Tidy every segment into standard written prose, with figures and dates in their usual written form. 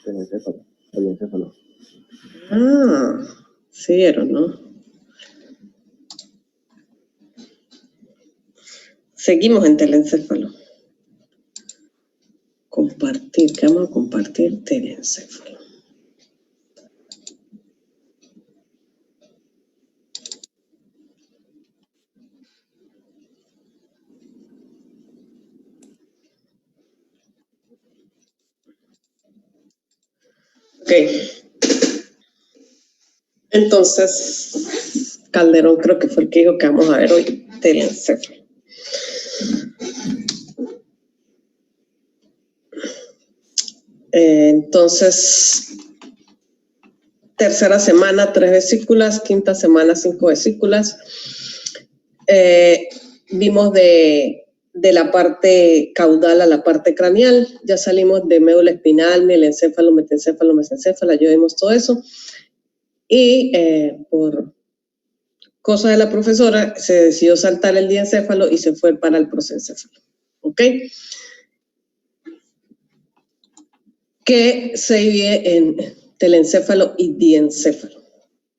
telencéfalo, o diencéfalo. Ah, sí vieron, ¿no? Seguimos en telencéfalo. Compartir, ¿qué vamos a compartir? Telencéfalo. Ok. Entonces, Calderón creo que fue el que dijo que vamos a ver hoy telencéfalo. Entonces, tercera semana, 3 vesículas, quinta semana, 5 vesículas. Vimos de la parte caudal a la parte craneal, ya salimos de médula espinal, mielencéfalo, metencéfalo, mesencéfalo, ya vimos todo eso. Y por cosas de la profesora, se decidió saltar el diencéfalo y se fue para el prosencéfalo. ¿Ok? Que se divide en telencéfalo y diencéfalo.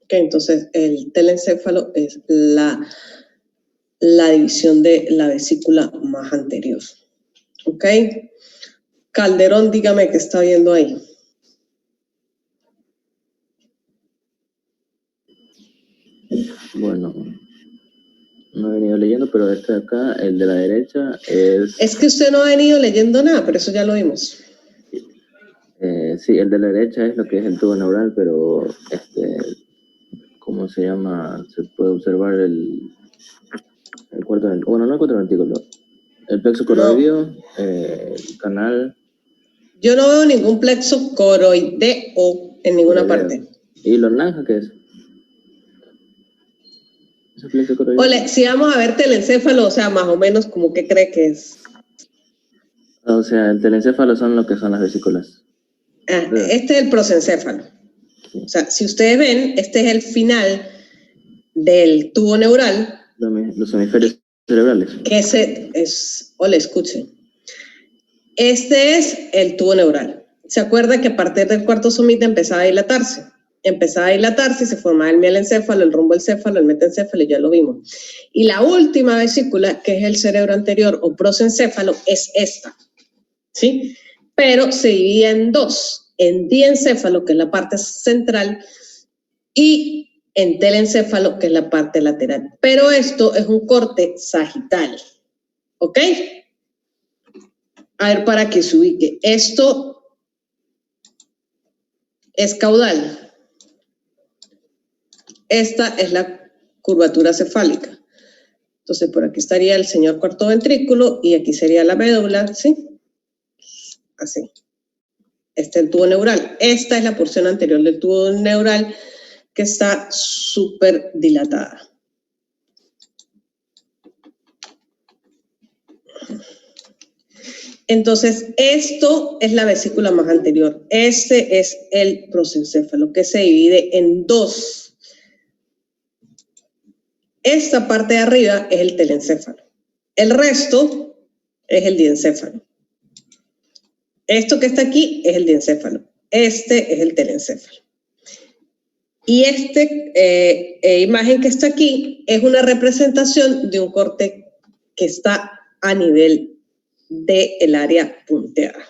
¿Ok? Entonces, el telencéfalo es la división de la vesícula más anterior. ¿Ok? Calderón, dígame qué está viendo ahí. Bueno, no he venido leyendo, pero este de acá, el de la derecha, es... Es que usted no ha venido leyendo nada, pero eso ya lo vimos. Sí, el de la derecha es lo que es el tubo neural, pero ¿cómo se llama? Se puede observar el cuarto ventículo. Bueno, no el cuarto ventículo. El plexo coroideo, el canal. Yo no veo ningún plexo coroideo en ninguna parte. ¿Y lo naranja qué es? ¿Ese plexo coroideo? Ole, si vamos a ver telencéfalo, o sea, más o menos, ¿como qué cree que es? O sea, el telencéfalo son lo que son las vesículas. Este es el prosencéfalo. Sí. O sea, si ustedes ven, este es el final del tubo neural. Los hemisferios cerebrales. Que ese es, ole, escuchen. Este es el tubo neural. ¿Se acuerda que a partir del cuarto somita empezaba a dilatarse? Empezaba a dilatarse y se formaba el mielencéfalo, el romboencéfalo, el metencéfalo, y ya lo vimos. Y la última vesícula, que es el cerebro anterior o prosencéfalo, es esta. ¿Sí? Pero se divide en dos, en diencéfalo, que es la parte central, y en telencéfalo, que es la parte lateral. Pero esto es un corte sagital, ¿ok? A ver, para que se ubique. Esto es caudal. Esta es la curvatura cefálica. Entonces, por aquí estaría el señor cuarto ventrículo y aquí sería la médula, ¿sí? Así. Este es el tubo neural. Esta es la porción anterior del tubo neural que está súper dilatada. Entonces, esto es la vesícula más anterior. Este es el prosencéfalo, que se divide en dos. Esta parte de arriba es el telencéfalo. El resto es el diencéfalo. Esto que está aquí es el diencéfalo. Este es el telencéfalo. Y esta imagen que está aquí es una representación de un corte que está a nivel del área punteada.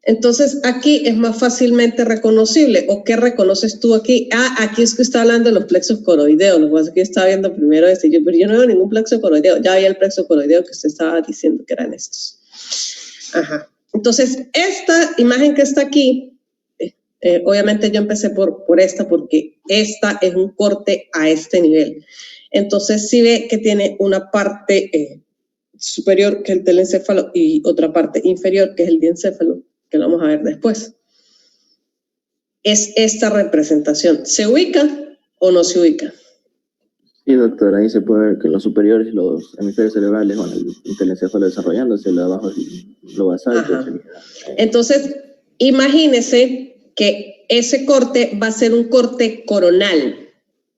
Entonces, aquí es más fácilmente reconocible. ¿O qué reconoces tú aquí? Ah, aquí es que está hablando de los plexos coroideos. Lo que pasa es que yo estaba viendo primero pero yo no veo ningún plexo coroideo. Ya había el plexo coroideo que usted estaba diciendo que eran estos. Ajá. Entonces, esta imagen que está aquí, obviamente yo empecé por esta porque esta es un corte a este nivel. Entonces, sí ve que tiene una parte superior, que es el telencéfalo, y otra parte inferior, que es el diencéfalo, que lo vamos a ver después. Es esta representación. ¿Se ubica o no se ubica? Sí, doctor, ahí se puede ver que los superiores y los hemisferios cerebrales, bueno, el telencéfalo desarrollándose, lo de abajo es lo basal. Entonces, imagínese que ese corte va a ser un corte coronal,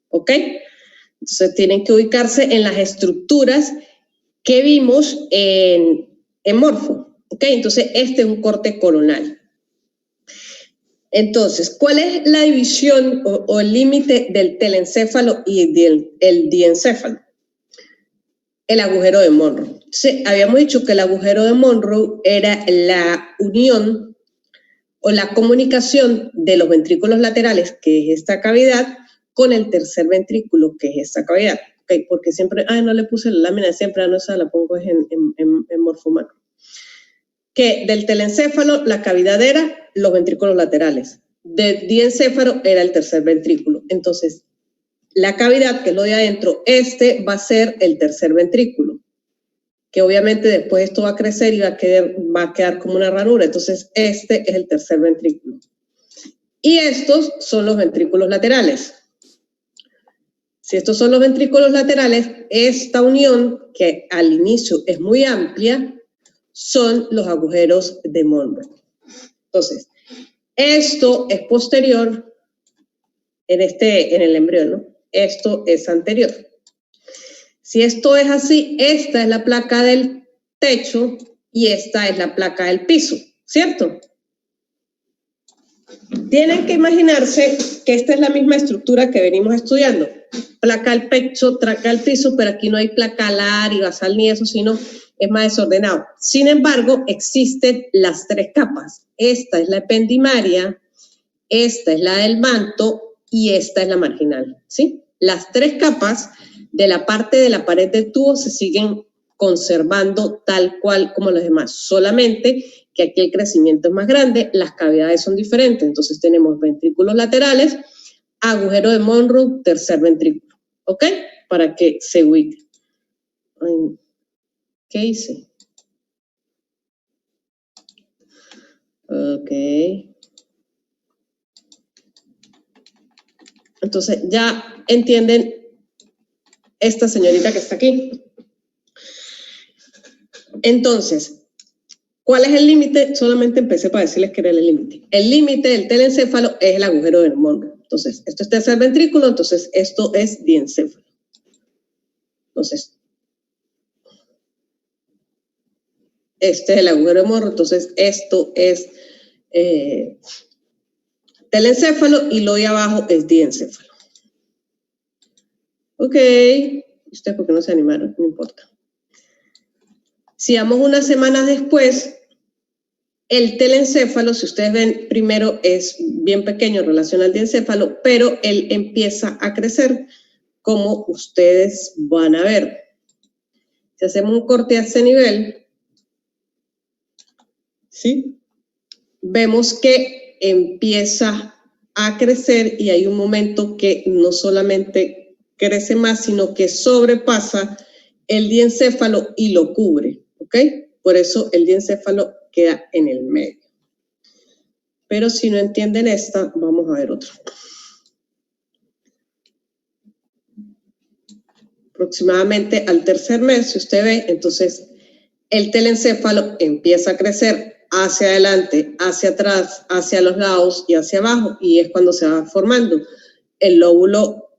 ¿ok? Entonces, tienen que ubicarse en las estructuras que vimos en morfo, ¿ok? Entonces, este es un corte coronal. Entonces, ¿cuál es la división o el límite del telencéfalo y el diencéfalo? El agujero de Monro. Sí, habíamos dicho que el agujero de Monro era la unión o la comunicación de los ventrículos laterales, que es esta cavidad, con el tercer ventrículo, que es esta cavidad. Okay, porque siempre, no le puse la lámina, siempre no esa la pongo en morfomano. Que del telencéfalo la cavidad era los ventrículos laterales. Del diencéfalo era el tercer ventrículo. Entonces, la cavidad, que es lo de adentro, va a ser el tercer ventrículo, que obviamente después esto va a crecer y va a quedar como una ranura. Entonces, este es el tercer ventrículo. Y estos son los ventrículos laterales. Si estos son los ventrículos laterales, esta unión, que al inicio es muy amplia, son los agujeros de Monro. Entonces, esto es posterior en el embrión, ¿no? Esto es anterior. Si esto es así, esta es la placa del techo y esta es la placa del piso, ¿cierto? Tienen que imaginarse que esta es la misma estructura que venimos estudiando. Placa del pecho, placa del piso, pero aquí no hay placa alar y basal ni eso, sino es más desordenado. Sin embargo, existen las tres capas. Esta es la ependimaria, esta es la del manto y esta es la marginal, ¿sí? Las tres capas de la parte de la pared del tubo se siguen conservando tal cual como los demás, solamente que aquí el crecimiento es más grande, las cavidades son diferentes, entonces tenemos ventrículos laterales, agujero de Monro, tercer ventrículo, ¿ok? Para que se ubique. ¿Qué hice? Ok. Entonces ya entienden esta señorita que está aquí. Entonces, ¿cuál es el límite? Solamente empecé para decirles que era el límite. El límite del telencéfalo es el agujero de Monro. Entonces, esto es tercer ventrículo, entonces esto es diencéfalo. Entonces, este es el agujero de Monro, entonces esto es telencéfalo y lo de abajo es diencéfalo. Ok, ustedes porque no se animaron, no importa. Si vamos unas semanas después, el telencéfalo, si ustedes ven, primero es bien pequeño en relación al diencéfalo, pero él empieza a crecer, como ustedes van a ver. Si hacemos un corte a ese nivel, ¿sí? Vemos que empieza a crecer y hay un momento que no solamente crece más, sino que sobrepasa el diencéfalo y lo cubre, ¿ok? Por eso el diencéfalo queda en el medio. Pero si no entienden esta, vamos a ver otra. Aproximadamente al tercer mes, si usted ve, entonces el telencéfalo empieza a crecer hacia adelante, hacia atrás, hacia los lados y hacia abajo, y es cuando se va formando el lóbulo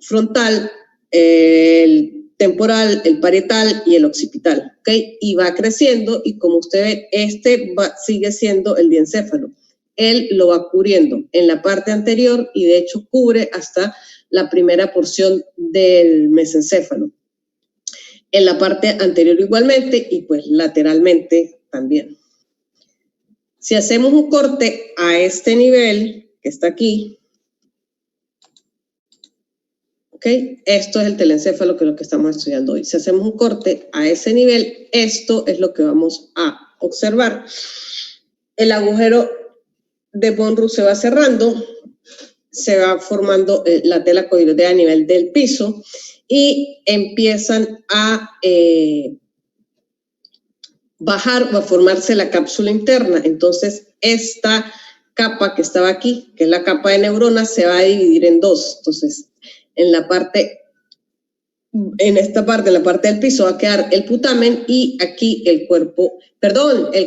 frontal, el temporal, el parietal y el occipital, ¿ok? Y va creciendo y como usted ve, sigue siendo el diencéfalo. Él lo va cubriendo en la parte anterior y de hecho cubre hasta la primera porción del mesencéfalo. En la parte anterior igualmente y pues lateralmente también. Si hacemos un corte a este nivel que está aquí, ¿ok? Esto es el telencéfalo, que es lo que estamos estudiando hoy. Si hacemos un corte a ese nivel, esto es lo que vamos a observar. El agujero de Monro se va cerrando, se va formando la tela coirodea a nivel del piso y empiezan a bajar, va a formarse la cápsula interna. Entonces, esta capa que estaba aquí, que es la capa de neuronas, se va a dividir en dos. Entonces, en esta parte, en la parte del piso va a quedar el putamen y aquí el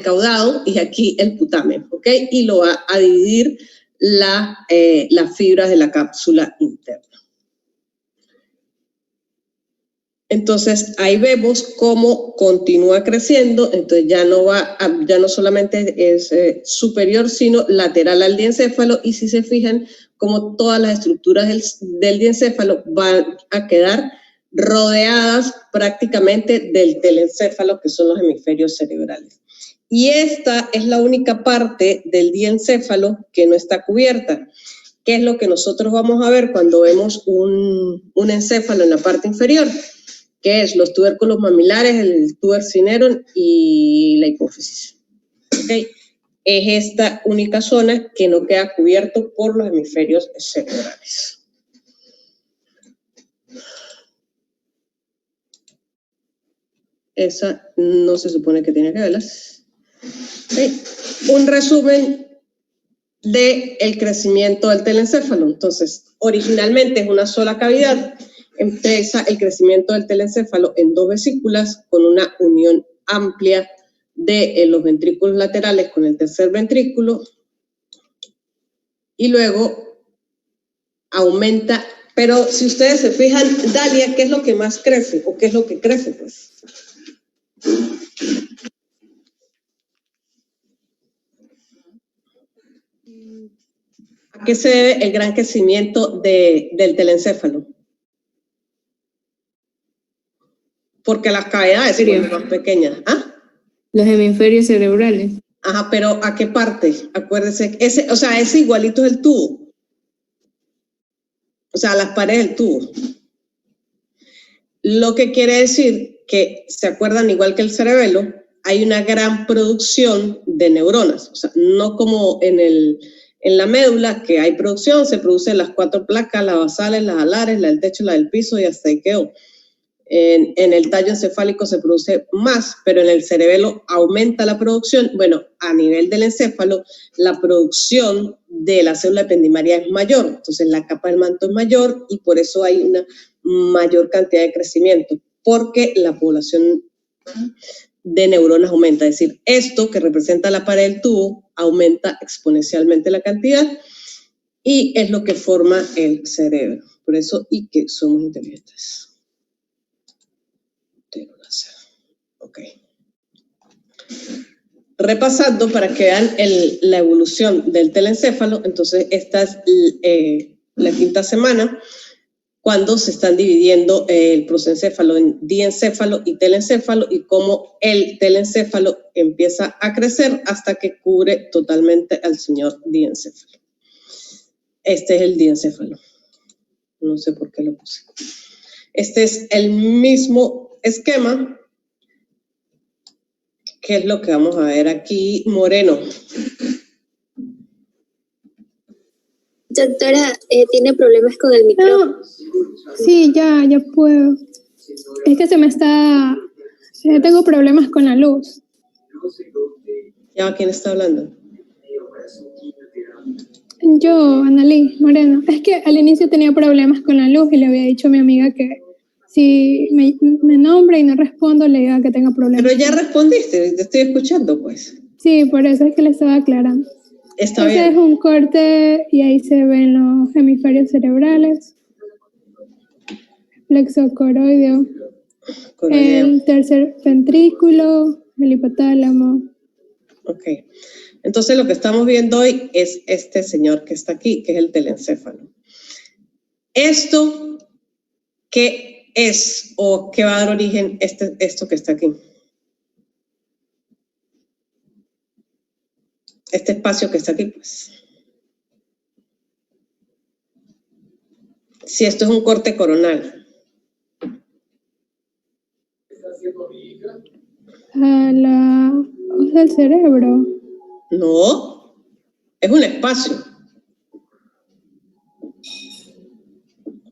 caudado y aquí el putamen, ¿ok? Y lo va a dividir las fibras de la cápsula interna. Entonces ahí vemos cómo continúa creciendo, entonces ya no solamente es superior, sino lateral al diencéfalo, y si se fijan, como todas las estructuras del diencéfalo van a quedar rodeadas prácticamente del telencéfalo, que son los hemisferios cerebrales. Y esta es la única parte del diencéfalo que no está cubierta. ¿Qué es lo que nosotros vamos a ver cuando vemos un encéfalo en la parte inferior? Que es los tubérculos mamilares, el tuber cineron y la hipófisis. ¿Okay? Es esta única zona que no queda cubierto por los hemisferios cerebrales. Esa no se supone que tiene que verlas. ¿Okay? Un resumen del crecimiento del telencéfalo. Entonces, originalmente es una sola cavidad. Empieza el crecimiento del telencéfalo en 2 vesículas con una unión amplia de los ventrículos laterales con el tercer ventrículo, y luego aumenta. Pero si ustedes se fijan, Dalia, ¿qué es lo que más crece? ¿O qué es lo que crece, pues? ¿A qué se debe el gran crecimiento del telencéfalo? Porque las cavidades son más pequeñas. ¿Ah? Los hemisferios cerebrales. Ajá, pero ¿a qué parte? Acuérdese, ese igualito es el tubo. O sea, las paredes del tubo. Lo que quiere decir que, ¿se acuerdan? Igual que el cerebelo, hay una gran producción de neuronas. O sea, no como en la médula, que hay producción, se producen las 4 placas, las basales, las alares, la del techo, la del piso, y hasta ahí quedó. En el tallo encefálico se produce más, pero en el cerebelo aumenta la producción. Bueno, a nivel del encéfalo, la producción de la célula ependimaria es mayor, entonces la capa del manto es mayor y por eso hay una mayor cantidad de crecimiento, porque la población de neuronas aumenta. Es decir, esto que representa la pared del tubo aumenta exponencialmente la cantidad y es lo que forma el cerebro. Por eso, y que somos inteligentes. Ok. Repasando para que vean la evolución del telencéfalo, entonces esta es la 5ª semana, cuando se están dividiendo el prosencéfalo en diencéfalo y telencéfalo, y cómo el telencéfalo empieza a crecer hasta que cubre totalmente al señor diencéfalo. Este es el diencéfalo. No sé por qué lo puse. Este es el mismo esquema, que es lo que vamos a ver aquí, Moreno. Doctora, ¿tiene problemas con el micrófono? No, sí, ya puedo. Es que tengo problemas con la luz. ¿Ya quién está hablando? Yo, Analí Moreno. Es que al inicio tenía problemas con la luz y le había dicho a mi amiga que si me nombra y no respondo, le diga que tenga problemas. Pero ya respondiste, te estoy escuchando, pues. Sí, por eso es que le estaba aclarando. Está bien. Ese es un corte y ahí se ven los hemisferios cerebrales, plexo coroideo, el tercer ventrículo, el hipotálamo. Ok. Entonces lo que estamos viendo hoy es este señor que está aquí, que es el telencéfalo. ¿Esto qué es o qué va a dar origen esto que está aquí? Este espacio que está aquí, pues. Si esto es un corte coronal. A la hoja del cerebro. No, es un espacio.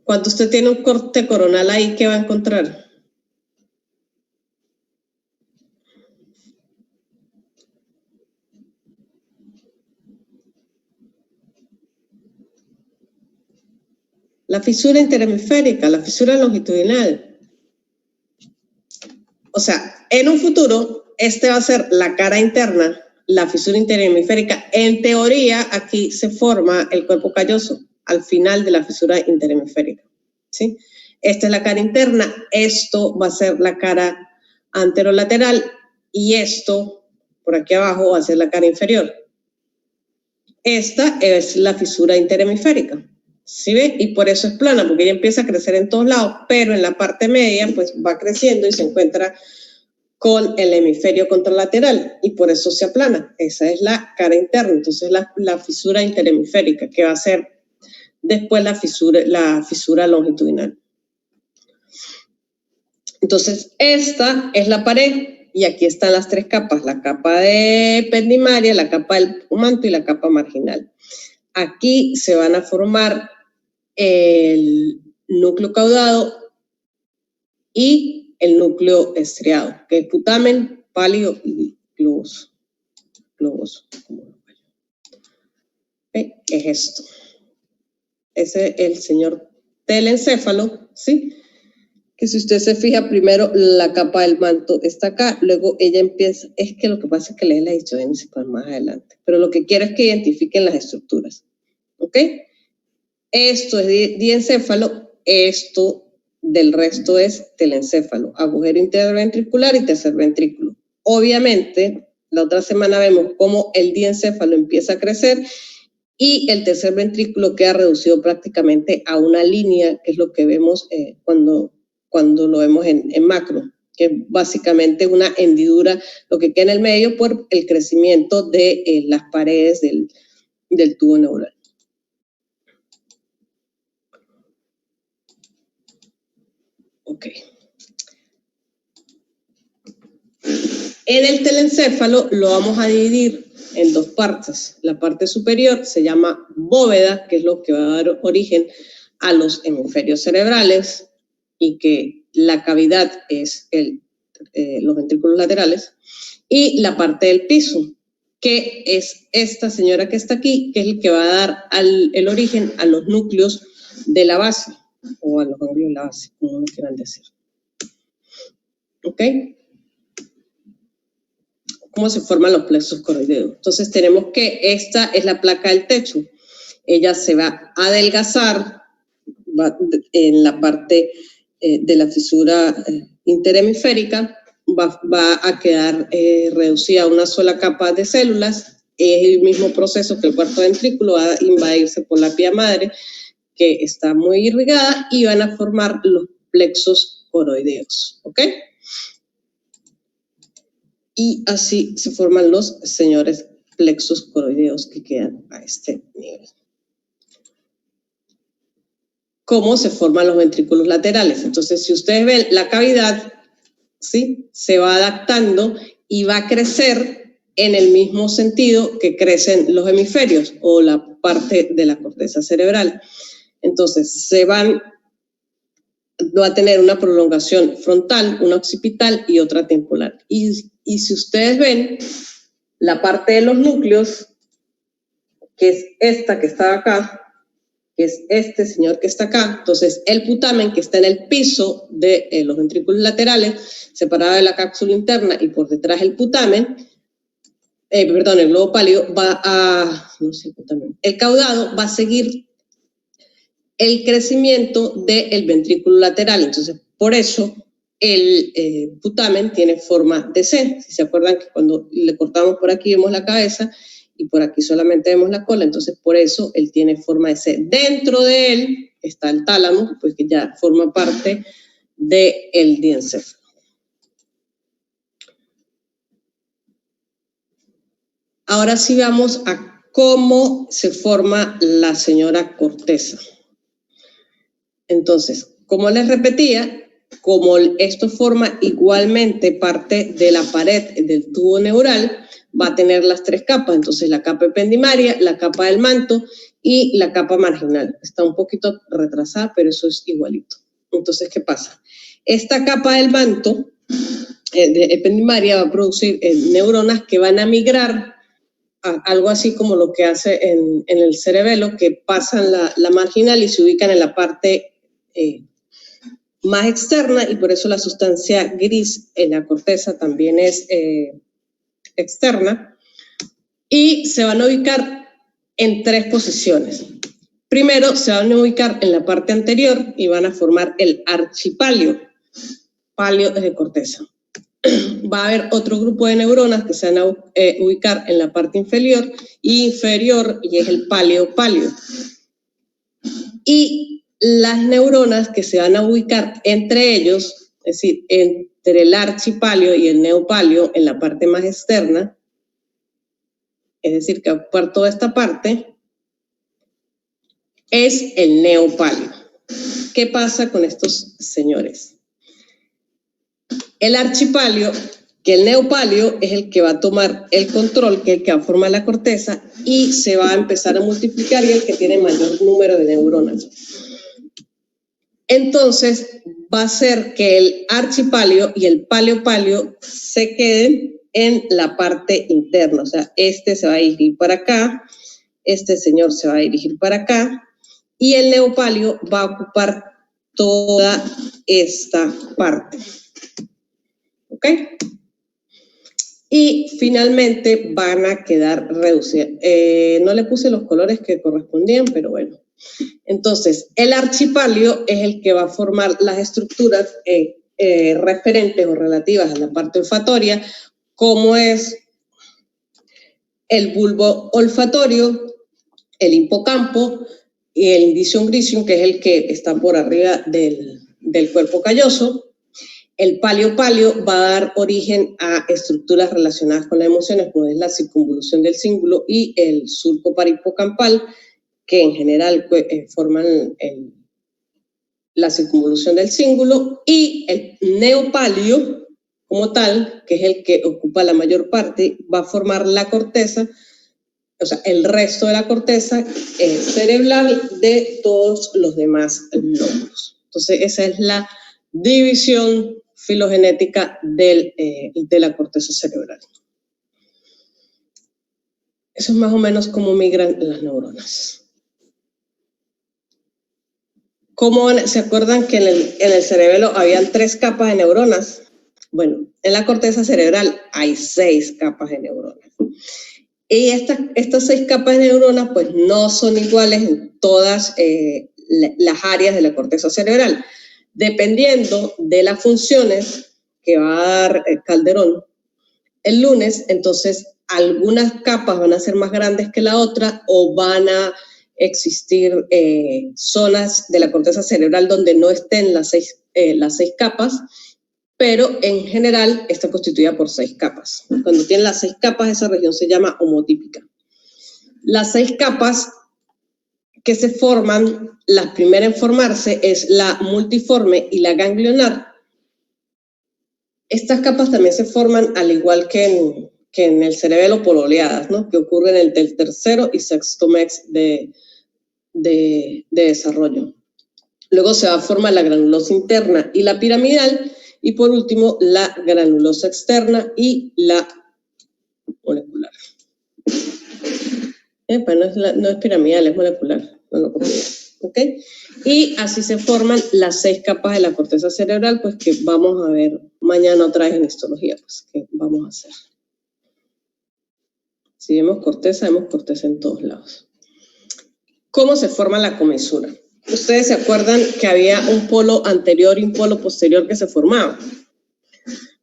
Cuando usted tiene un corte coronal ahí, ¿qué va a encontrar? La fisura interhemisférica, la fisura longitudinal. O sea, en un futuro, este va a ser la cara interna, la fisura interhemisférica. En teoría, aquí se forma el cuerpo calloso al final de la fisura interhemisférica, ¿sí? Esta es la cara interna, esto va a ser la cara anterolateral y esto, por aquí abajo, va a ser la cara inferior. Esta es la fisura interhemisférica, ¿sí ve? Y por eso es plana, porque ella empieza a crecer en todos lados, pero en la parte media pues va creciendo y se encuentra con el hemisferio contralateral y por eso se aplana. Esa es la cara interna, entonces la fisura interhemisférica, que va a ser después la fisura longitudinal. Entonces, esta es la pared y aquí están las tres capas, la capa de ependimaria, la capa del manto y la capa marginal. Aquí se van a formar el núcleo caudado y el núcleo estriado, que es putamen, páleo y globoso. Es esto. Ese es el señor telencéfalo, ¿sí? Que si usted se fija, primero la capa del manto está acá, luego ella empieza, es que lo que pasa es que lee la histogénesis para más adelante, pero lo que quiero es que identifiquen las estructuras, ¿ok? Esto es diencéfalo, esto del resto es telencéfalo, agujero interventricular y tercer ventrículo. Obviamente, la otra semana vemos cómo el diencéfalo empieza a crecer y el tercer ventrículo queda reducido prácticamente a una línea, que es lo que vemos cuando lo vemos en macro, que es básicamente una hendidura, lo que queda en el medio por el crecimiento de las paredes del tubo neural. Ok. En el telencéfalo lo vamos a dividir en dos partes. La parte superior se llama bóveda, que es lo que va a dar origen a los hemisferios cerebrales y que la cavidad es los ventrículos laterales. Y la parte del piso, que es esta señora que está aquí, que es el que va a dar el origen a los núcleos de la base, o a los ganglios de la base, como lo quieran decir. ¿Ok? ¿Cómo se forman los plexos coroideos? Entonces tenemos que esta es la placa del techo. Ella se va a adelgazar en la parte de la fisura interhemisférica, va a quedar reducida a una sola capa de células. Es el mismo proceso que el cuarto ventrículo, va a invadirse por la pía madre, que está muy irrigada, y van a formar los plexos coroideos, ¿ok? Y así se forman los señores plexos coroideos que quedan a este nivel. ¿Cómo se forman los ventrículos laterales? Entonces, si ustedes ven la cavidad, ¿sí?, se va adaptando y va a crecer en el mismo sentido que crecen los hemisferios o la parte de la corteza cerebral. Entonces, va a tener una prolongación frontal, una occipital y otra temporal. Y si ustedes ven la parte de los núcleos, que es esta que está acá, que es este señor que está acá, entonces el putamen, que está en el piso de los ventrículos laterales, separado de la cápsula interna, y por detrás el putamen, el globo pálido, el caudado va a seguir el crecimiento del ventrículo lateral. Entonces, por eso el putamen tiene forma de C. Si se acuerdan que cuando le cortamos por aquí vemos la cabeza y por aquí solamente vemos la cola, entonces por eso él tiene forma de C. Dentro de él está el tálamo, pues que ya forma parte del diencéfalo. Ahora sí vamos a cómo se forma la señora corteza. Entonces, como les repetía, como esto forma igualmente parte de la pared del tubo neural, va a tener las tres capas. Entonces, la capa ependimaria, la capa del manto y la capa marginal. Está un poquito retrasada, pero eso es igualito. Entonces, ¿qué pasa? Esta capa del manto de ependimaria va a producir neuronas que van a migrar a algo así como lo que hace en el cerebelo, que pasan la marginal y se ubican en la parte más externa, y por eso la sustancia gris en la corteza también es externa, y se van a ubicar en tres posiciones. Primero se van a ubicar en la parte anterior y van a formar el archipalio, palio de corteza. Va a haber otro grupo de neuronas que se van a ubicar en la parte inferior y es el palio. Y las neuronas que se van a ubicar entre ellos, es decir, entre el archipalio y el neopalio en la parte más externa, es decir, que va a ocupar toda esta parte, es el neopalio. ¿Qué pasa con estos señores? El archipalio, que el neopalio es el que va a tomar el control, que es el que va a formar la corteza y se va a empezar a multiplicar y el que tiene mayor número de neuronas. Entonces va a ser que el archipalio y el palio se queden en la parte interna, o sea, este se va a dirigir para acá, este señor se va a dirigir para acá y el neopalio va a ocupar toda esta parte. ¿Ok? Y finalmente van a quedar reducidas. No le puse los colores que correspondían, pero bueno. Entonces, el archipalio es el que va a formar las estructuras referentes o relativas a la parte olfatoria, como es el bulbo olfatorio, el hipocampo y el indicium gricium, que es el que está por arriba del cuerpo calloso. El palio va a dar origen a estructuras relacionadas con las emociones, como es la circunvolución del cíngulo y el surco parihipocampal, que en general forman la circunvolución del cíngulo, y el neopalio como tal, que es el que ocupa la mayor parte, va a formar la corteza, o sea, el resto de la corteza cerebral de todos los demás lóbulos. Entonces, esa es la división filogenética de la corteza cerebral. Eso es más o menos cómo migran las neuronas. ¿Se acuerdan que en el cerebelo habían 3 capas de neuronas? Bueno, en la corteza cerebral hay 6 capas de neuronas. Y estas 6 capas de neuronas pues no son iguales en todas las áreas de la corteza cerebral. Dependiendo de las funciones que va a dar Calderón el lunes, entonces algunas capas van a ser más grandes que la otra o van a existir zonas de la corteza cerebral donde no estén las 6 capas, pero en general está constituida por 6 capas. Cuando tiene las 6 capas, esa región se llama homotípica. Las 6 capas que se forman, la primera en formarse es la multiforme y la ganglionar. Estas capas también se forman al igual que en el cerebelo por oleadas, ¿no? Que ocurren entre el tercero y sexto mes de desarrollo. Luego se va a formar la granulosa interna y la piramidal, y por último la granulosa externa y la molecular. No es piramidal, es molecular. No lo confío. ¿Okay? Y así se forman las 6 capas de la corteza cerebral, pues que vamos a ver mañana otra vez en histología, pues que vamos a hacer. Si vemos corteza en todos lados. ¿Cómo se forma la comisura? Ustedes se acuerdan que había un polo anterior y un polo posterior que se formaban.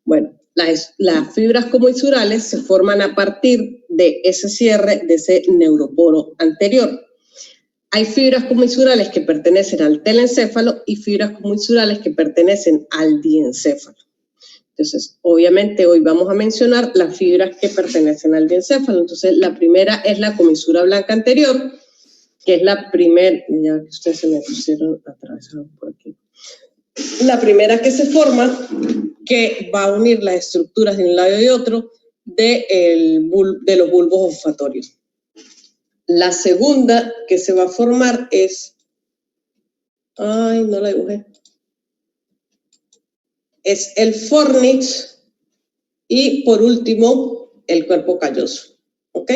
Bueno, las fibras comisurales se forman a partir de ese cierre de ese neuroporo anterior. Hay fibras comisurales que pertenecen al telencéfalo y fibras comisurales que pertenecen al diencéfalo. Entonces, obviamente hoy vamos a mencionar las fibras que pertenecen al diencéfalo. Entonces, la primera es la comisura blanca anterior, que es la primera, ya que ustedes se me pusieron atravesados por aquí. La primera que se forma, que va a unir las estructuras de un lado y otro de los bulbos olfatorios. La segunda que se va a formar es, no la dibujé, es el fornix y por último el cuerpo calloso, ¿ok?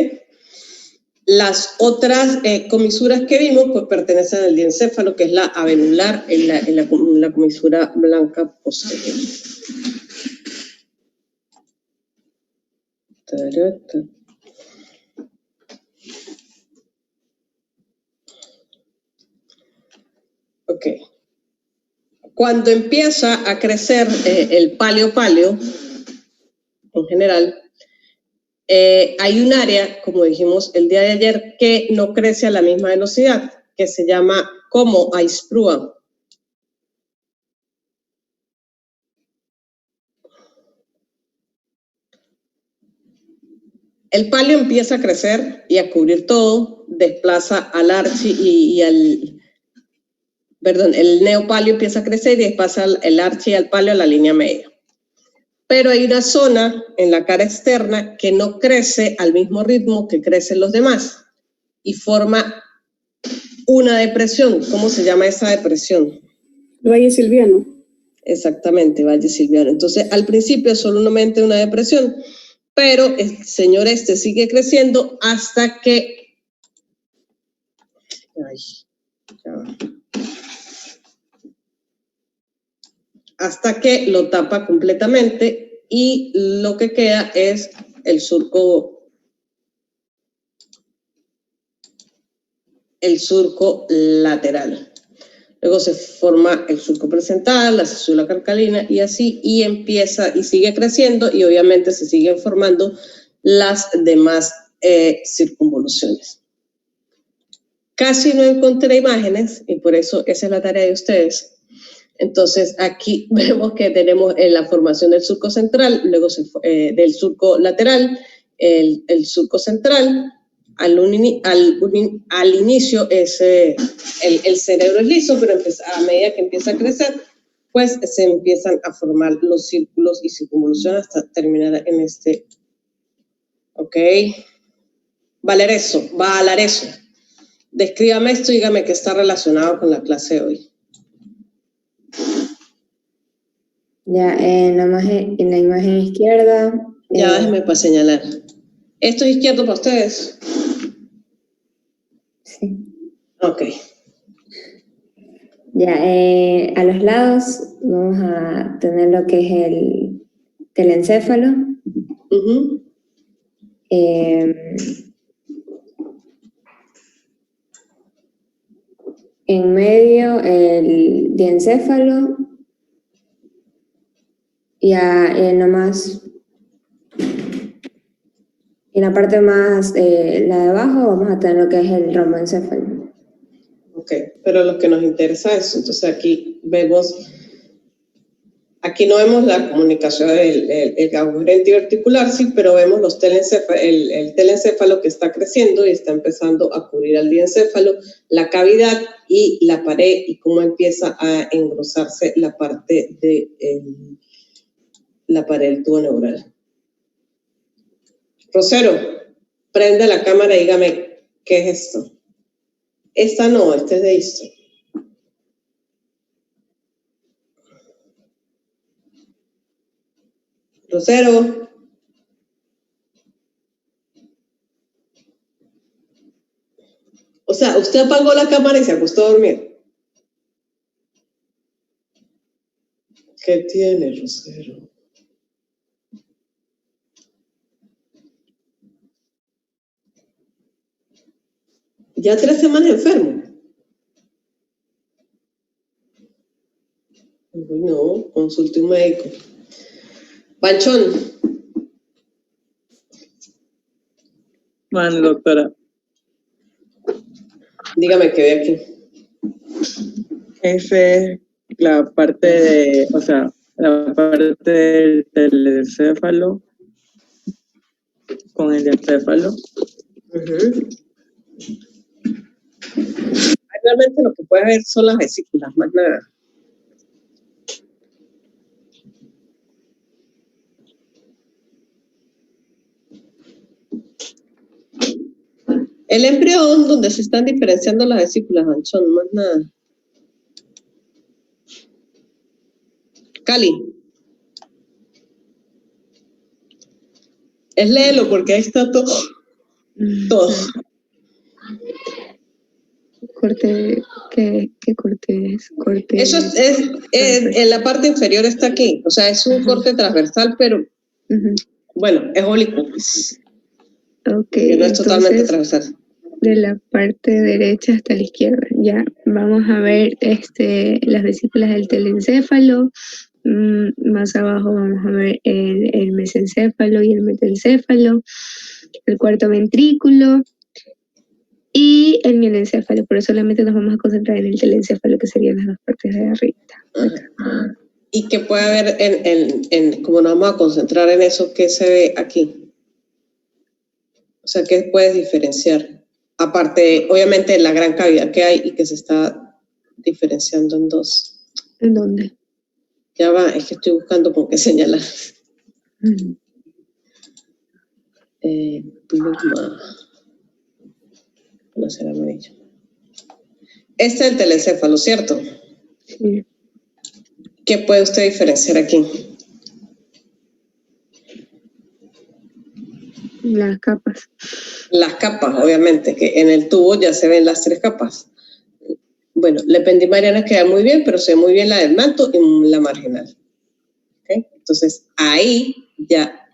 Las otras comisuras que vimos pues pertenecen al diencéfalo, que es la avenular en la comisura blanca posterior. Ok. Cuando empieza a crecer el paleo, en general, hay un área, como dijimos el día de ayer, que no crece a la misma velocidad, que se llama como aisprúa. El paleo empieza a crecer y a cubrir todo, desplaza al archi el neopaleo empieza a crecer y desplaza el archi y al paleo a la línea media. Pero hay una zona en la cara externa que no crece al mismo ritmo que crecen los demás y forma una depresión. ¿Cómo se llama esa depresión? Valle Silviano. Exactamente, Valle Silviano. Entonces, al principio es solamente una depresión, pero el señor sigue creciendo hasta que... hasta que lo tapa completamente y lo que queda es el surco lateral. Luego se forma el surco presental, la cesura carcalina y así, y empieza y sigue creciendo y obviamente se siguen formando las demás circunvoluciones. Casi no encontré imágenes y por eso esa es la tarea de ustedes. Entonces aquí vemos que tenemos la formación del surco central, luego del surco lateral, el surco central. Al inicio el cerebro es liso, pero a medida que empieza a crecer, pues se empiezan a formar los círculos y circunvoluciones hasta terminar en este. Ok. Valareso. Descríbame esto y dígame que está relacionado con la clase de hoy. Ya, en la imagen izquierda. Ya déjeme para señalar. ¿Esto es izquierdo para ustedes? Sí. Ok. Ya, a los lados vamos a tener lo que es el telencéfalo. Uh-huh. En medio el diencéfalo. Y en la parte más, la de abajo, vamos a tener lo que es el romboencéfalo. Ok, pero lo que nos interesa es, entonces aquí no vemos la comunicación del agujero antiarticular, sí, pero vemos el telencéfalo que está creciendo y está empezando a cubrir al diencéfalo, la cavidad y la pared y cómo empieza a engrosarse la parte de la pared del tubo neural. Rosero, prende la cámara y dígame qué es esto. Esta no, este es de esto. Rosero. O sea, usted apagó la cámara y se acostó a dormir. ¿Qué tiene, Rosero? Ya 3 semanas enfermo. No, consulte un médico. Panchón. Bueno, doctora. Dígame qué ve aquí. Esa es la parte la parte del telencéfalo con el encéfalo. Uh-huh. Realmente lo que puede ver son las vesículas, más nada. El embrión donde se están diferenciando las vesículas, Anchón, más nada. Cali. Es léelo porque ahí está todo. Todo. Corte, ¿qué corte es? Corte. Eso es en la parte inferior está aquí, o sea, es un corte transversal, pero bueno, es oblicuo, pues. Ok, que no es totalmente transversal. de la parte derecha hasta la izquierda. Ya, vamos a ver las vesículas del telencéfalo. Más abajo vamos a ver el mesencéfalo y el metencéfalo, el cuarto ventrículo y el mielencéfalo, pero solamente nos vamos a concentrar en el telencéfalo, que serían las dos partes de arriba. ¿Y qué puede haber como nos vamos a concentrar en eso, qué se ve aquí? O sea, ¿qué puedes diferenciar? Aparte, obviamente, la gran cavidad que hay y que se está diferenciando en dos. ¿En dónde? Ya va, es que estoy buscando con qué señalar. Pluma. No será amarillo. Este es el telencéfalo, ¿cierto? Sí. ¿Qué puede usted diferenciar aquí? Las capas. Las capas, obviamente, que en el tubo ya se ven las 3 capas. Bueno, la ependimariana queda muy bien, pero se ve muy bien la del manto y la marginal. ¿Okay? Entonces, ahí ya,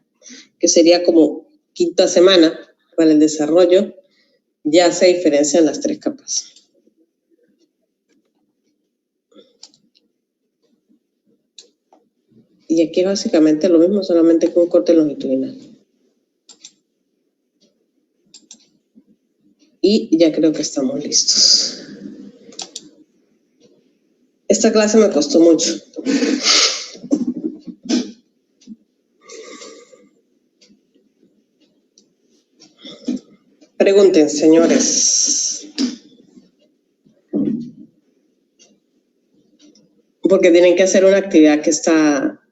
que sería como quinta semana para el desarrollo, ya se diferencian las 3 capas. Y aquí es básicamente lo mismo, solamente con un corte longitudinal. Y ya creo que estamos listos. Esta clase me costó mucho. Pregunten, señores. Porque tienen que hacer una actividad que está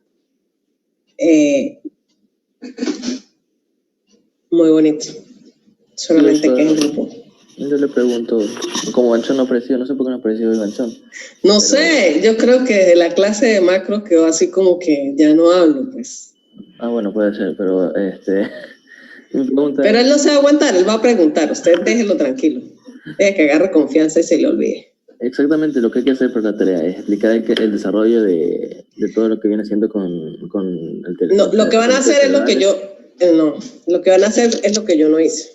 muy bonita. Solamente que es en grupo. Yo le pregunto, como Banchón no apareció, no sé por qué no apareció hoy Banchón. No sé, yo creo que de la clase de macro quedó así como que ya no hablo, pues. Ah, bueno, puede ser, pero mi pregunta Pero él no se va a aguantar, él va a preguntar, usted déjelo tranquilo. Deje que agarre confianza y se le olvide. exactamente lo que hay que hacer para la tarea es explicar el desarrollo de todo lo que viene haciendo con el teléfono. No, lo que van a hacer es lo que yo, no, lo que van a hacer es lo que yo no hice.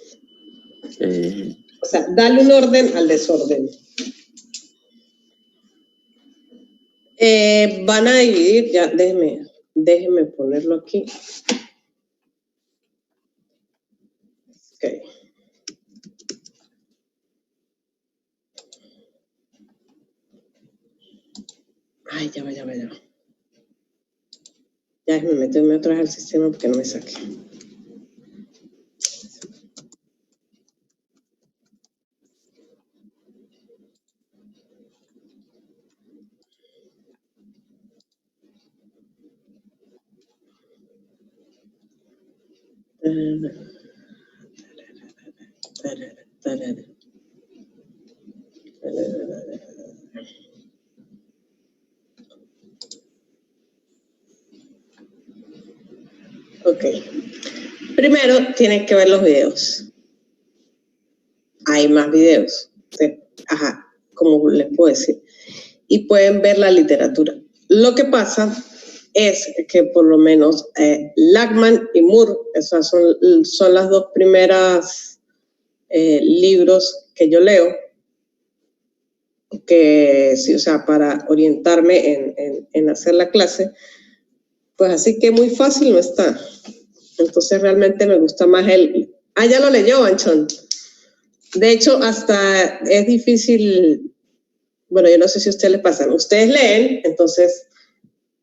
O sea, darle un orden al desorden. Van a dividir, ya, déjenme ponerlo aquí. Okay. Ay, ya va. Ya déjenme meterme otra vez al sistema porque no me saque. Ok. Primero tienen que ver los videos. Hay más videos. Ajá, como les puedo decir. Y pueden ver la literatura. Lo que pasa es que por lo menos Lachman y Moore, esas son las dos primeras libros que yo leo, que sí, o sea, para orientarme en hacer la clase, pues así que muy fácil no está. Entonces realmente me gusta más ya lo leyó, Banchón. De hecho, hasta es difícil, bueno, yo no sé si a ustedes les pasa, ustedes leen, entonces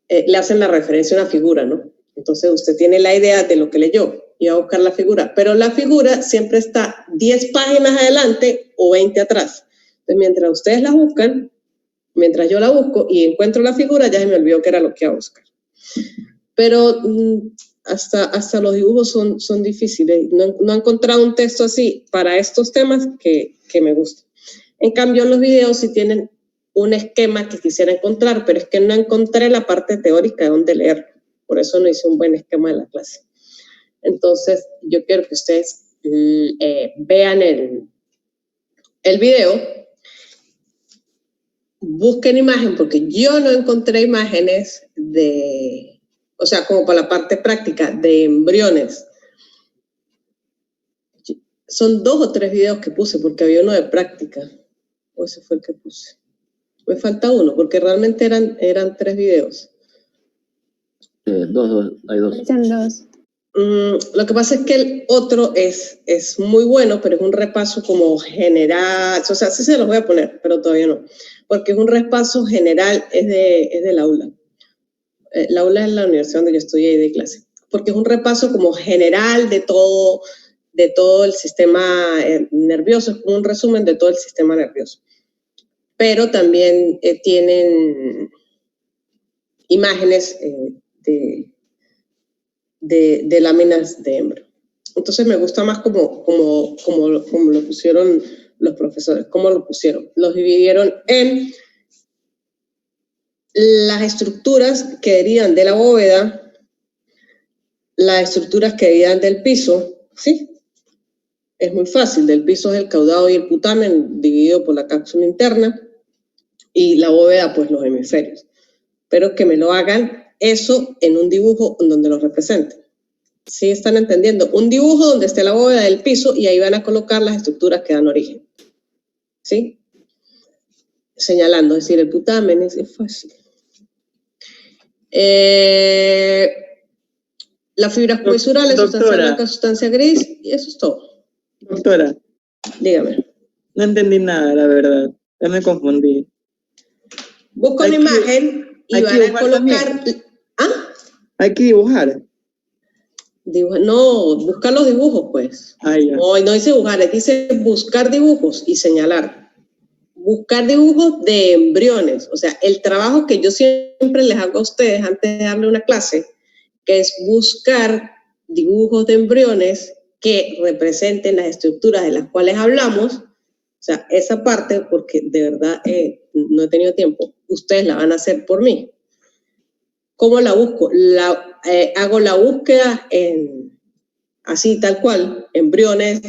le hacen la referencia a una figura, ¿no? Entonces usted tiene la idea de lo que leyó y va a buscar la figura, pero la figura siempre está 10 páginas adelante o 20 atrás. Entonces mientras ustedes la buscan, mientras yo la busco y encuentro la figura, ya se me olvidó que era lo que iba a buscar. Pero hasta los dibujos son difíciles. No he encontrado un texto así para estos temas que me guste. En cambio, los videos sí tienen un esquema que quisiera encontrar, pero es que no encontré la parte teórica de dónde leer. Por eso no hice un buen esquema de la clase. Entonces, yo quiero que ustedes vean el video, busquen imagen, porque yo no encontré imágenes o sea, como para la parte práctica de embriones. Son 2 o 3 videos que puse, porque había uno de práctica. O ese fue el que puse. Me falta uno, porque realmente eran 3 videos. Dos, hay dos. Son dos. Lo que pasa es que el otro es muy bueno, pero es un repaso como general. O sea, sí se los voy a poner, pero todavía no. Porque es un repaso general, es del aula. La aula es la universidad donde yo estudié y de clase. Porque es un repaso como general de todo el sistema nervioso, es como un resumen de todo el sistema nervioso. Pero también tienen imágenes de láminas de hembro. Entonces me gusta más como lo pusieron los profesores, cómo lo pusieron. Los dividieron en las estructuras que derivan de la bóveda, las estructuras que derivan del piso, ¿sí? Es muy fácil, del piso es el caudado y el putamen dividido por la cápsula interna y la bóveda pues los hemisferios. Pero que me lo hagan eso en un dibujo en donde lo representen. ¿Sí están entendiendo? Un dibujo donde esté la bóveda del piso y ahí van a colocar las estructuras que dan origen. ¿Sí? Señalando, es decir, el putamen es fácil. Las fibras comisurales, sustancia blanca, sustancia gris, y eso es todo. Doctora. Dígame. No entendí nada, la verdad. Ya me confundí. Busca una imagen y van a colocar... ¿Ah? Hay que dibujar. No, buscar los dibujos, pues. No dice dibujar, dice buscar dibujos y señalar. Buscar dibujos de embriones. O sea, el trabajo que yo siempre les hago a ustedes antes de darle una clase, que es buscar dibujos de embriones que representen las estructuras de las cuales hablamos. O sea, esa parte, porque de verdad no he tenido tiempo, ustedes la van a hacer por mí. ¿Cómo la busco? Hago la búsqueda así tal cual, embriones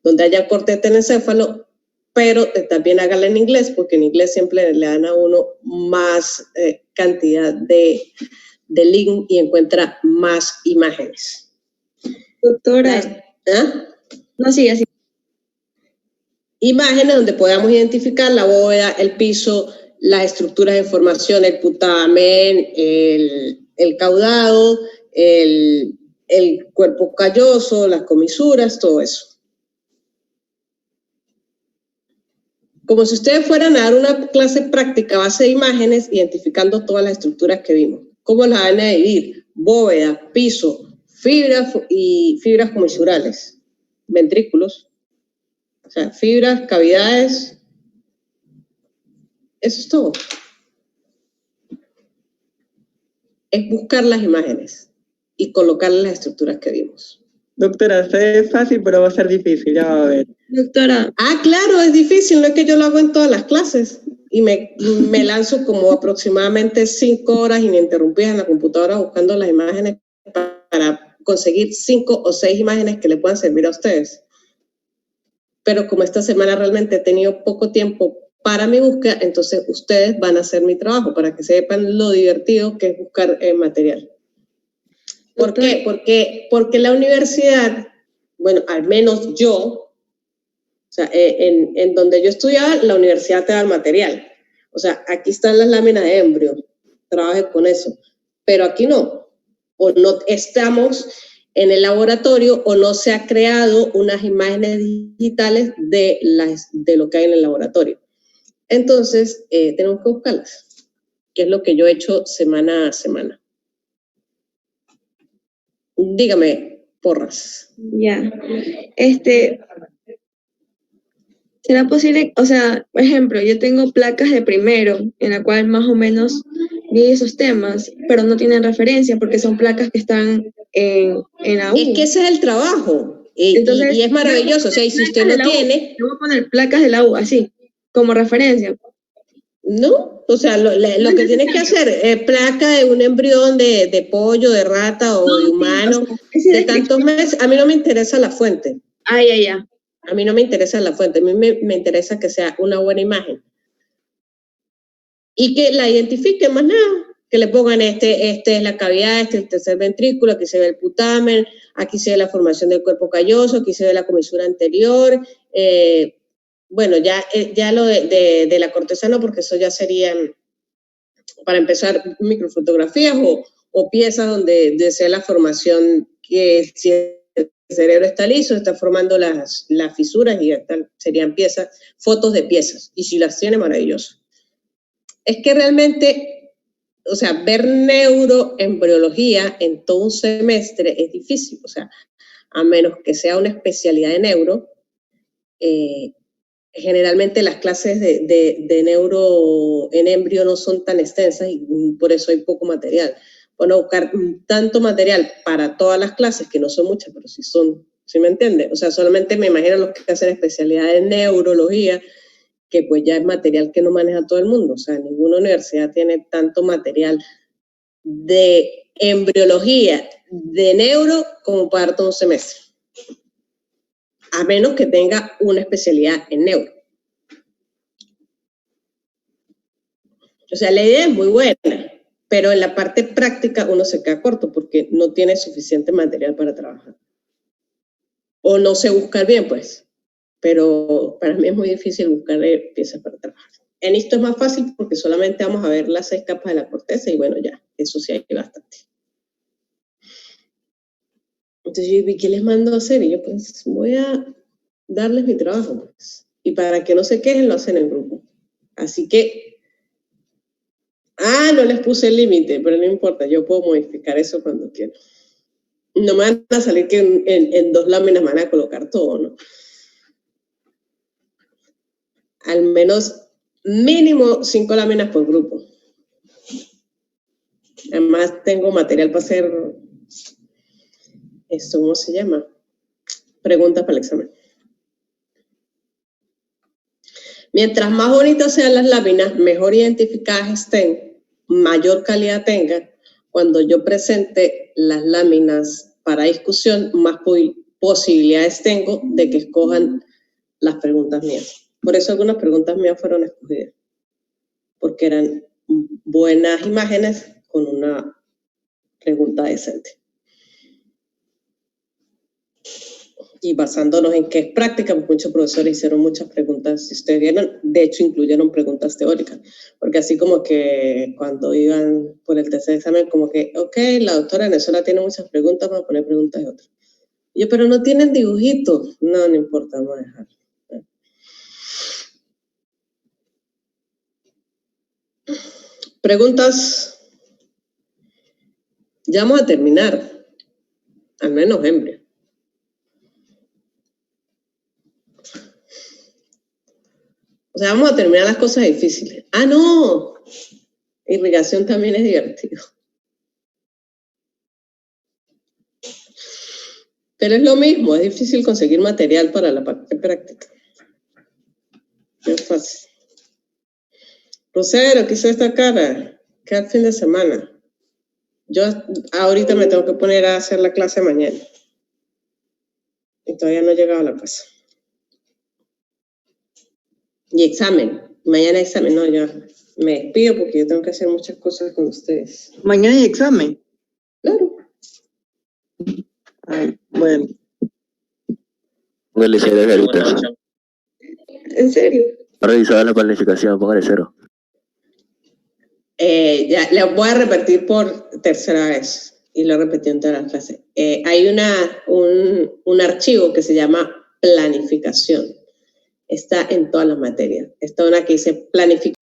donde haya corte de telencéfalo, pero también hágala en inglés, porque en inglés siempre le dan a uno más cantidad de link y encuentra más imágenes. Doctora. ¿Ah? No, sigue así. Imágenes donde podamos identificar la bóveda, el piso, las estructuras de formación, el putamen, el caudado, el cuerpo calloso, las comisuras, todo eso. Como si ustedes fueran a dar una clase práctica a base de imágenes, identificando todas las estructuras que vimos. ¿Cómo las van a dividir? Bóveda, piso, fibras y fibras comisurales, ventrículos. O sea, fibras, cavidades. Eso es todo. Es buscar las imágenes y colocar las estructuras que vimos. Doctora, es fácil, pero va a ser difícil, ya va a ver. Doctora. Ah, claro, es difícil, no es que yo lo hago en todas las clases. Y me lanzo como aproximadamente 5 horas ininterrumpidas en la computadora buscando las imágenes para conseguir 5 o 6 imágenes que le puedan servir a ustedes. Pero como esta semana realmente he tenido poco tiempo para mi búsqueda, entonces ustedes van a hacer mi trabajo para que sepan lo divertido que es buscar material. ¿Por qué? Porque la universidad, bueno, al menos yo, o sea, en donde yo estudiaba, la universidad te da el material. O sea, aquí están las láminas de embrio, trabaje con eso. Pero aquí no. O no estamos en el laboratorio o no se ha creado unas imágenes digitales de lo que hay en el laboratorio. Entonces, tenemos que buscarlas, que es lo que yo he hecho semana a semana. Dígame, Porras. Ya. ¿Será posible, o sea, por ejemplo, yo tengo placas de primero, en la cual más o menos vi esos temas, pero no tienen referencia porque son placas que están en la U. Es que ese es el trabajo. Entonces, y es maravilloso. O sea, y si usted no tiene... Yo voy a poner placas de la U, así, como referencia. No, o sea, lo que tienes que hacer es placa de un embrión de pollo, de rata o de humano, de tantos meses. A mí no me interesa la fuente. Ya. A mí no me interesa la fuente, a mí me interesa que sea una buena imagen. Y que la identifique, más nada, que le pongan este es la cavidad, este es el tercer ventrículo, aquí se ve el putamen, aquí se ve la formación del cuerpo calloso, aquí se ve la comisura anterior, bueno, ya lo de la corteza no, porque eso ya sería, para empezar, microfotografías o piezas donde sea la formación, que si el cerebro está liso, está formando las fisuras y serían piezas, fotos de piezas, y si las tiene, maravilloso. Es que realmente, o sea, ver neuroembriología en todo un semestre es difícil, o sea, a menos que sea una especialidad de neuro, generalmente las clases de neuro en embrio no son tan extensas y por eso hay poco material. Bueno, buscar tanto material para todas las clases, que no son muchas, pero sí son, ¿sí me entiende? O sea, solamente me imagino los que hacen especialidad de neurología, que pues ya es material que no maneja todo el mundo. O sea, ninguna universidad tiene tanto material de embriología, de neuro, como para dar todo un semestre. A menos que tenga una especialidad en neuro. O sea, la idea es muy buena, pero en la parte práctica uno se queda corto porque no tiene suficiente material para trabajar. O no sé buscar bien, pues. Pero para mí es muy difícil buscar piezas para trabajar. En esto es más fácil porque solamente vamos a ver las 6 capas de la corteza y bueno, ya, eso sí hay bastante. Entonces yo dije, ¿qué les mando a hacer? Y yo, pues, voy a darles mi trabajo, pues. Y para que no se quejen, lo hacen en grupo. Así que, no les puse el límite, pero no importa, yo puedo modificar eso cuando quiera. No me van a salir que en 2 láminas me van a colocar todo, ¿no? Al menos mínimo 5 láminas por grupo. Además tengo material para hacer, esto, ¿cómo se llama? Preguntas para el examen. Mientras más bonitas sean las láminas, mejor identificadas estén, mayor calidad tengan. Cuando yo presente las láminas para discusión, más posibilidades tengo de que escojan las preguntas mías. Por eso algunas preguntas mías fueron escogidas, porque eran buenas imágenes con una pregunta decente. Y basándonos en qué es práctica, pues muchos profesores hicieron muchas preguntas, si ustedes vieron, de hecho incluyeron preguntas teóricas, porque así como que cuando iban por el tercer examen, como que, ok, la doctora Venezuela tiene muchas preguntas, vamos a poner preguntas de otras. Y yo, pero no tienen dibujitos. No importa, vamos a dejar. Preguntas. Ya vamos a terminar, al menos embrio. O sea, vamos a terminar las cosas difíciles. No, irrigación también es divertido. Pero es lo mismo, es difícil conseguir material para la parte práctica. No es fácil. Rosero, ¿qué hizo esta cara? ¿Qué al fin de semana? Yo ahorita me tengo que poner a hacer la clase mañana. Y todavía no he llegado a la casa. Y examen. Mañana examen. No, ya me despido porque yo tengo que hacer muchas cosas con ustedes. ¿Mañana hay examen? Claro. Ay, bueno. Póngale 0 ahorita. ¿En serio? Ha revisado la planificación, póngale 0. Ya le voy a repetir por tercera vez y lo repetí en todas las clases. Hay un archivo que se llama planificación. Está en todas las materias. Está una que dice planificación.